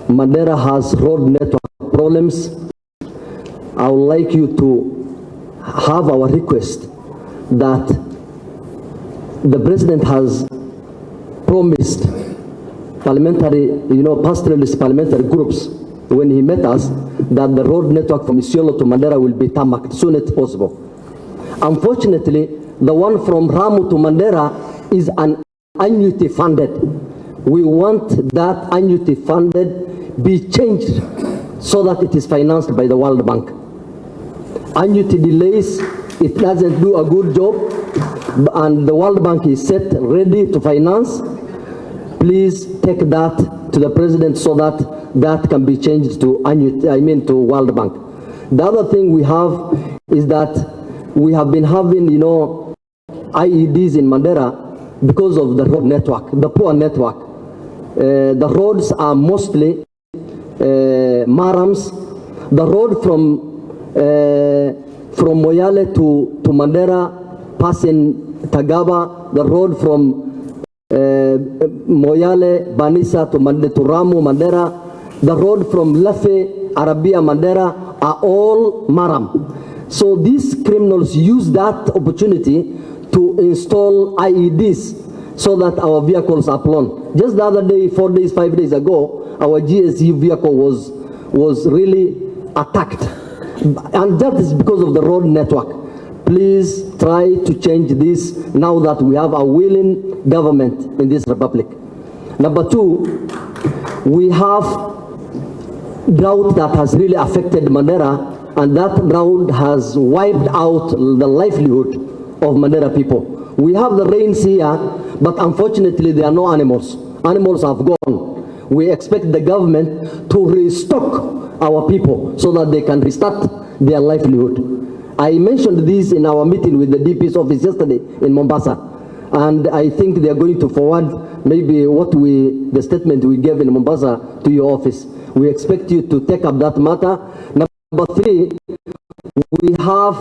Mandera has road network problems. I would like you to have our request that the president has promised parliamentary, pastoralist parliamentary groups when he met us that the road network from Isiolo to Mandera will be tarmacked as soon as possible. Unfortunately, the one from Ramu to Mandera is an annuity funded. We want that annuity funded be changed so that it is financed by the World Bank. Annuity delays, it doesn't do a good job, and the World Bank is set ready to finance. Please take that to the president so that that can be changed to annuity, to World Bank. The other thing we have is that we have been having, IEDs in Mandera because of the road network, the poor network. The roads are mostly marams. The road from Moyale to Mandera, passing Tagaba, the road from Moyale, Banisa to Ramu, Mandera, the road from Lafe, Arabia, Mandera are all maram. So these criminals use that opportunity to install IEDs so that our vehicles are blown. Just the other day, 4 days, 5 days ago, our GSU vehicle was really attacked. And that is because of the road network. Please try to change this now that we have a willing government in this republic. Number two, we have drought that has really affected Mandera, and that drought has wiped out the livelihood of Mandera people. We have the rains here, but unfortunately there are no animals. Animals have gone. We expect the government to restock our people so that they can restart their livelihood. I mentioned this in our meeting with the DP's office yesterday in Mombasa, and I think they are going to forward maybe the statement we gave in Mombasa to your office. We expect you to take up that matter. Number three, we have